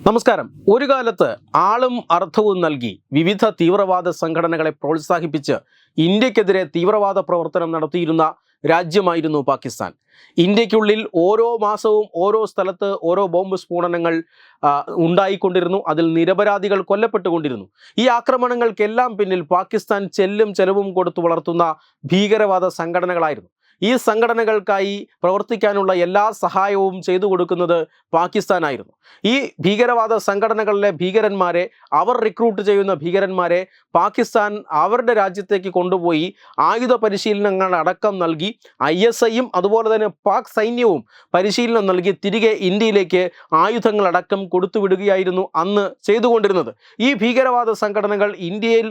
നമസ്കാരം. ഒരു കാലത്ത് ആളും അർത്ഥവും നൽകി വിവിധ തീവ്രവാദ സംഘടനകളെ പ്രോത്സാഹിപ്പിച്ച് ഇന്ത്യക്കെതിരെ തീവ്രവാദ പ്രവർത്തനം നടത്തിയിരുന്ന രാജ്യമായിരുന്നു പാകിസ്ഥാൻ. ഇന്ത്യക്കുള്ളിൽ ഓരോ മാസവും ഓരോ സ്ഥലത്ത് ഓരോ ബോംബ് സ്ഫോടനങ്ങൾ ഉണ്ടായിക്കൊണ്ടിരുന്നു. അതിൽ നിരപരാധികൾ കൊല്ലപ്പെട്ടുകൊണ്ടിരുന്നു. ഈ ആക്രമണങ്ങൾക്കെല്ലാം പിന്നിൽ പാകിസ്ഥാൻ ചെല്ലും ചെലവും കൊടുത്തു വളർത്തുന്ന ഭീകരവാദ സംഘടനകളായിരുന്നു. ഈ സംഘടനകൾക്കായി പ്രവർത്തിക്കാനുള്ള എല്ലാ സഹായവും ചെയ്തു കൊടുക്കുന്നത് പാകിസ്ഥാനായിരുന്നു. ഈ ഭീകരവാദ സംഘടനകളിലെ ഭീകരന്മാരെ, അവർ റിക്രൂട്ട് ചെയ്യുന്ന ഭീകരന്മാരെ പാകിസ്ഥാൻ അവരുടെ രാജ്യത്തേക്ക് കൊണ്ടുപോയി ആയുധ പരിശീലനങ്ങൾ അടക്കം നൽകി ISIയും അതുപോലെ തന്നെ പാക് സൈന്യവും പരിശീലനം നൽകി തിരികെ ഇന്ത്യയിലേക്ക് ആയുധങ്ങളടക്കം കൊടുത്തുവിടുകയായിരുന്നു അന്ന് ചെയ്തുകൊണ്ടിരുന്നത്. ഈ ഭീകരവാദ സംഘടനകൾ ഇന്ത്യയിൽ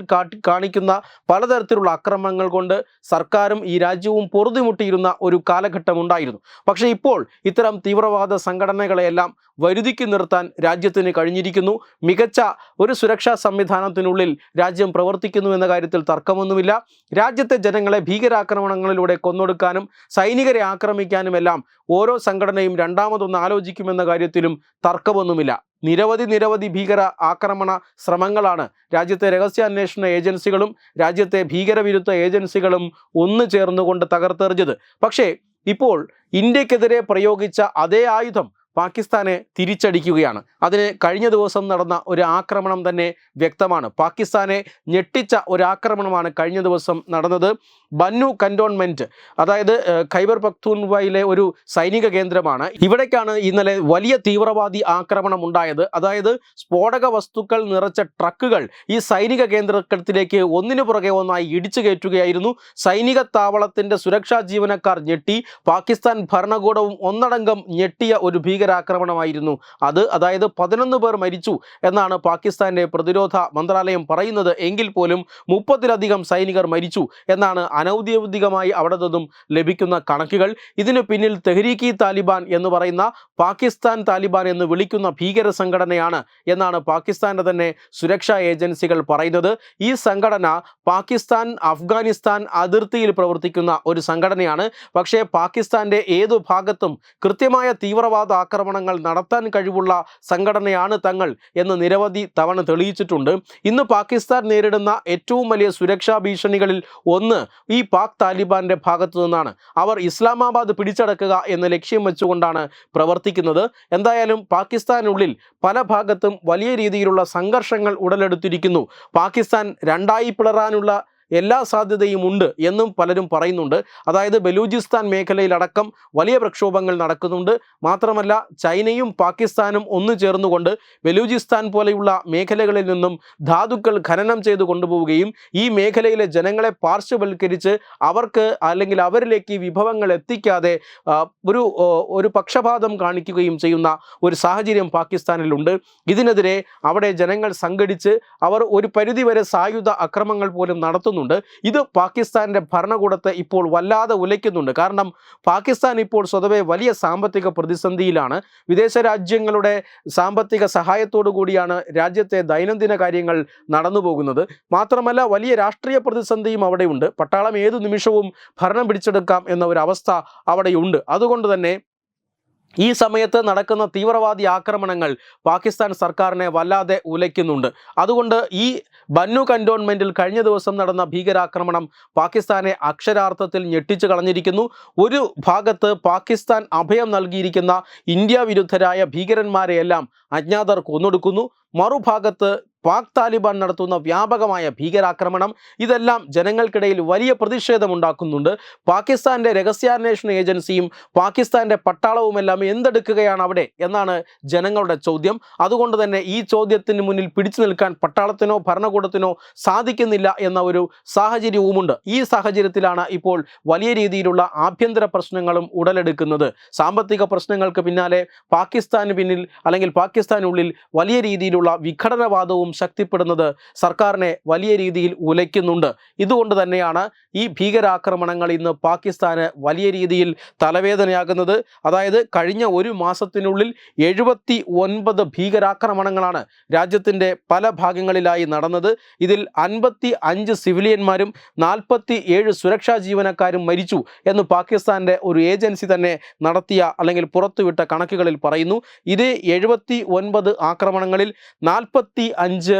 കാണിക്കുന്ന പലതരത്തിലുള്ള അക്രമങ്ങൾ കൊണ്ട് സർക്കാരും ഈ രാജ്യവും പൊറുതിമുട്ടിയിരുന്ന ഒരു കാലഘട്ടം ഉണ്ടായിരുന്നു. പക്ഷേ ഇപ്പോൾ ഇത്തരം തീവ്രവാദ സംഘടനകളെയെല്ലാം വരുതിക്ക് നിർത്താൻ രാജ്യത്തിന് കഴിഞ്ഞിരിക്കുന്നു. മികച്ച ഒരു സുരക്ഷാ സംവിധാനത്തിനുള്ളിൽ രാജ്യം പ്രവർത്തിക്കുന്നു എന്ന കാര്യത്തിൽ തർക്കമൊന്നുമില്ല. രാജ്യത്തെ ജനങ്ങളെ ഭീകരാക്രമണങ്ങളിലൂടെ കൊന്നൊടുക്കാനും സൈനികരെ ആക്രമിക്കാനുമെല്ലാം ഓരോ സംഘടനയും രണ്ടാമതൊന്ന് ആലോചിക്കുമെന്ന കാര്യത്തിലും തർക്കമൊന്നുമില്ല. നിരവധി ഭീകര ആക്രമണ ശ്രമങ്ങളാണ് രാജ്യത്തെ രഹസ്യാന്വേഷണ ഏജൻസികളും രാജ്യത്തെ ഭീകരവിരുദ്ധ ഏജൻസികളും ഒന്നു ചേർന്നുകൊണ്ട് തകർത്തെറിഞ്ഞത്. പക്ഷേ ഇപ്പോൾ ഇന്ത്യക്കെതിരെ പ്രയോഗിച്ച അതേ ആയുധം പാകിസ്ഥാനെ തിരിച്ചടിക്കുകയാണ്. അതിന് കഴിഞ്ഞ ദിവസം നടന്ന ഒരു ആക്രമണം തന്നെ വ്യക്തമാണ്. പാകിസ്ഥാനെ ഞെട്ടിച്ച ഒരാക്രമണമാണ് കഴിഞ്ഞ ദിവസം നടന്നത്. ബന്നു കന്റോൺമെൻറ്റ്, അതായത് ഖൈബർ പഖ്തൂൺഖ്വയിലെ ഒരു സൈനിക കേന്ദ്രമാണ്. ഇവിടേക്കാണ് ഇന്നലെ വലിയ തീവ്രവാദി ആക്രമണം ഉണ്ടായത്. അതായത് സ്ഫോടക വസ്തുക്കൾ നിറച്ച ട്രക്കുകൾ ഈ സൈനിക കേന്ദ്രത്തിലേക്ക് ഒന്നിനു പുറകെ ഒന്നായി ഇടിച്ചു കയറ്റുകയായിരുന്നു. സൈനിക താവളത്തിൻ്റെ സുരക്ഷാ ജീവനക്കാർ ഞെട്ടി. പാകിസ്ഥാൻ ഭരണകൂടവും ഒന്നടങ്കം ഞെട്ടിയ ഒരു ഭീകരാക്രമണമായിരുന്നു അത്. അതായത് 11 പേർ മരിച്ചു എന്നാണ് പാകിസ്ഥാന്റെ പ്രതിരോധ മന്ത്രാലയം പറയുന്നത്. എങ്കിൽ പോലും 30-ലധികം സൈനികർ മരിച്ചു എന്നാണ് അനൗദ്യോഗികമായി അവിടെ നിന്നും ലഭിക്കുന്ന കണക്കുകൾ. ഇതിനു പിന്നിൽ തെഹ്രീക്ക് താലിബാൻ എന്ന് പറയുന്ന പാകിസ്ഥാൻ താലിബാൻ എന്ന് വിളിക്കുന്ന ഭീകര സംഘടനയാണ് എന്നാണ് പാകിസ്ഥാന്റെ തന്നെ സുരക്ഷാ ഏജൻസികൾ പറയുന്നത്. ഈ സംഘടന പാകിസ്ഥാൻ അഫ്ഗാനിസ്ഥാൻ അതിർത്തിയിൽ പ്രവർത്തിക്കുന്ന ഒരു സംഘടനയാണ്. പക്ഷേ പാകിസ്ഥാന്റെ ഏതു ഭാഗത്തും കൃത്യമായ തീവ്രവാദ ആക്രമണങ്ങൾ നടത്താൻ കഴിവുള്ള സംഘടനയാണ് തങ്ങൾ എന്ന് നിരവധി തവണ തെളിയിച്ചിട്ടുണ്ട്. ഇന്ന് പാകിസ്ഥാൻ നേരിടുന്ന ഏറ്റവും വലിയ സുരക്ഷാ ഭീഷണികളിൽ ഒന്ന് ഈ പാക് താലിബാന്റെ ഭാഗത്തു നിന്നാണ്. അവർ ഇസ്ലാമാബാദ് പിടിച്ചടക്കുക എന്ന ലക്ഷ്യം വെച്ചുകൊണ്ടാണ് പ്രവർത്തിക്കുന്നത്. എന്തായാലും പാകിസ്ഥാനുള്ളിൽ പല ഭാഗത്തും വലിയ രീതിയിലുള്ള സംഘർഷങ്ങൾ ഉടലെടുത്തിരിക്കുന്നു. പാകിസ്ഥാൻ രണ്ടായി പിളരാനുള്ള എല്ലാ സാധ്യതയും ഉണ്ട് എന്നും പലരും പറയുന്നുണ്ട്. അതായത് ബലൂചിസ്ഥാൻ മേഖലയിലടക്കം വലിയ പ്രക്ഷോഭങ്ങൾ നടക്കുന്നുണ്ട്. മാത്രമല്ല ചൈനയും പാകിസ്ഥാനും ഒന്നു ചേർന്നുകൊണ്ട് ബലൂചിസ്ഥാൻ പോലെയുള്ള മേഖലകളിൽ നിന്നും ധാതുക്കൾ ഖനനം ചെയ്ത് കൊണ്ടുപോവുകയും ഈ മേഖലയിലെ ജനങ്ങളെ പാർശ്വവൽക്കരിച്ച് അവർക്ക് അല്ലെങ്കിൽ അവരിലേക്ക് വിഭവങ്ങൾ എത്തിക്കാതെ ഒരു പക്ഷപാതം കാണിക്കുകയും ചെയ്യുന്ന ഒരു സാഹചര്യം പാകിസ്ഥാനിലുണ്ട്. ഇതിനെതിരെ അവിടെ ജനങ്ങൾ സംഘടിച്ച് അവർ ഒരു പരിധിവരെ സായുധ അക്രമങ്ങൾ പോലും നടത്തുന്നുണ്ട്. ഇത് പാകിസ്ഥാന്റെ ഭരണകൂടത്തെ ഇപ്പോൾ വല്ലാതെ ഉലയ്ക്കുന്നുണ്ട്. കാരണം പാകിസ്ഥാൻ ഇപ്പോൾ സ്വതവേ വലിയ സാമ്പത്തിക പ്രതിസന്ധിയിലാണ്. വിദേശ രാജ്യങ്ങളുടെ സാമ്പത്തിക സഹായത്തോടു കൂടിയാണ് രാജ്യത്തെ ദൈനംദിന കാര്യങ്ങൾ നടന്നു പോകുന്നത്. മാത്രമല്ല വലിയ രാഷ്ട്രീയ പ്രതിസന്ധിയും അവിടെയുണ്ട്. പട്ടാളം ഏതു നിമിഷവും ഭരണം പിടിച്ചെടുക്കാം എന്ന ഒരു അവസ്ഥ അവിടെയുണ്ട്. അതുകൊണ്ട് തന്നെ ഈ സമയത്ത് നടക്കുന്ന തീവ്രവാദി ആക്രമണങ്ങൾ പാകിസ്ഥാൻ സർക്കാരിനെ വല്ലാതെ ഉലയ്ക്കുന്നുണ്ട്. അതുകൊണ്ട് ഈ ബന്നു കന്റോൺമെൻറ്റിൽ കഴിഞ്ഞ ദിവസം നടന്ന ഭീകരാക്രമണം പാകിസ്ഥാനെ അക്ഷരാർത്ഥത്തിൽ ഞെട്ടിച്ചു കളഞ്ഞിരിക്കുന്നു. ഒരു ഭാഗത്ത് പാകിസ്ഥാൻ അഭയം നൽകിയിരിക്കുന്ന ഇന്ത്യ വിരുദ്ധരായ ഭീകരന്മാരെയെല്ലാം അജ്ഞാതർ കൊന്നൊടുക്കുന്നു. മറുഭാഗത്ത് പാക് താലിബാൻ നടത്തുന്ന വ്യാപകമായ ഭീകരാക്രമണം, ഇതെല്ലാം ജനങ്ങൾക്കിടയിൽ വലിയ പ്രതിഷേധമുണ്ടാക്കുന്നുണ്ട്. പാകിസ്ഥാൻ്റെ രഹസ്യാന്വേഷണ ഏജൻസിയും പാകിസ്ഥാൻ്റെ പട്ടാളവുമെല്ലാം എന്തെടുക്കുകയാണ് അവിടെ എന്നാണ് ജനങ്ങളുടെ ചോദ്യം. അതുകൊണ്ട് തന്നെ ഈ ചോദ്യത്തിന് മുന്നിൽ പിടിച്ചു നിൽക്കാൻ പട്ടാളത്തിനോ ഭരണകൂടത്തിനോ സാധിക്കുന്നില്ല എന്ന ഒരു സാഹചര്യവുമുണ്ട്. ഈ സാഹചര്യത്തിലാണ് ഇപ്പോൾ വലിയ രീതിയിലുള്ള ആഭ്യന്തര പ്രശ്നങ്ങളും ഉടലെടുക്കുന്നത്. സാമ്പത്തിക പ്രശ്നങ്ങൾക്ക് പിന്നാലെ പാകിസ്ഥാന് പിന്നിൽ അല്ലെങ്കിൽ പാകിസ്ഥാനുള്ളിൽ വലിയ രീതിയിലുള്ള വിഘടനവാദവും ശക്തിപ്പെടുന്നത് സർക്കാരിനെ വലിയ രീതിയിൽ ഉലയ്ക്കുന്നുണ്ട്. ഇതുകൊണ്ട് തന്നെയാണ് ഈ ഭീകരാക്രമണങ്ങൾ ഇന്ന് പാകിസ്ഥാന് വലിയ രീതിയിൽ തലവേദനയാകുന്നത്. അതായത് കഴിഞ്ഞ ഒരു മാസത്തിനുള്ളിൽ 79 ഭീകരാക്രമണങ്ങളാണ് രാജ്യത്തിൻ്റെ പല ഭാഗങ്ങളിലായി നടന്നത്. ഇതിൽ 55 സിവിലിയന്മാരും 47 സുരക്ഷാ ജീവനക്കാരും മരിച്ചു എന്ന് പാകിസ്ഥാൻ്റെ ഒരു ഏജൻസി തന്നെ നടത്തിയ അല്ലെങ്കിൽ പുറത്തുവിട്ട കണക്കുകളിൽ പറയുന്നു. ഇതേ 79 ആക്രമണങ്ങളിൽ 45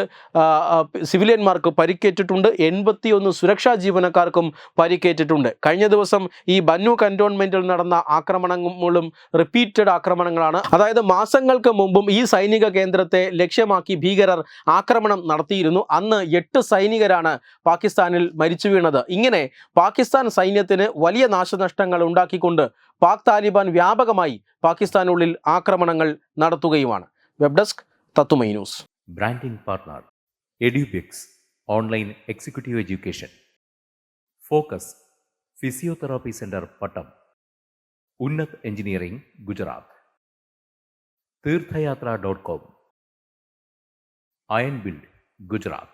സിവിലിയന്മാർക്ക് പരിക്കേറ്റിട്ടുണ്ട്, 81 സുരക്ഷാ ജീവനക്കാർക്കും പരിക്കേറ്റിട്ടുണ്ട്. കഴിഞ്ഞ ദിവസം ഈ ബന്നു കന്റോൺമെന്റിൽ നടന്ന ആക്രമണങ്ങളും റിപ്പീറ്റഡ് ആക്രമണങ്ങളാണ്. അതായത് മാസങ്ങൾക്ക് മുമ്പും ഈ സൈനിക കേന്ദ്രത്തെ ലക്ഷ്യമാക്കി ഭീകരർ ആക്രമണം നടത്തിയിരുന്നു. അന്ന് 8 സൈനികരാണ് പാകിസ്ഥാനിൽ മരിച്ചു വീണത്. ഇങ്ങനെ പാകിസ്ഥാൻ സൈന്യത്തിന് വലിയ നാശനഷ്ടങ്ങൾ ഉണ്ടാക്കിക്കൊണ്ട് പാക് താലിബാൻ വ്യാപകമായി പാകിസ്ഥാനുള്ളിൽ ആക്രമണങ്ങൾ നടത്തുകയുമാണ്. വെബ് ഡെസ്ക് തത്തുമൈ news. Branding partner Edubix online executive education, focus physiotherapy centre Pattom, Unnath engineering Gujarat, തീർത്ഥയാത്ര.com, അയൺ ബിൽഡ് ഗുജറാത്ത്.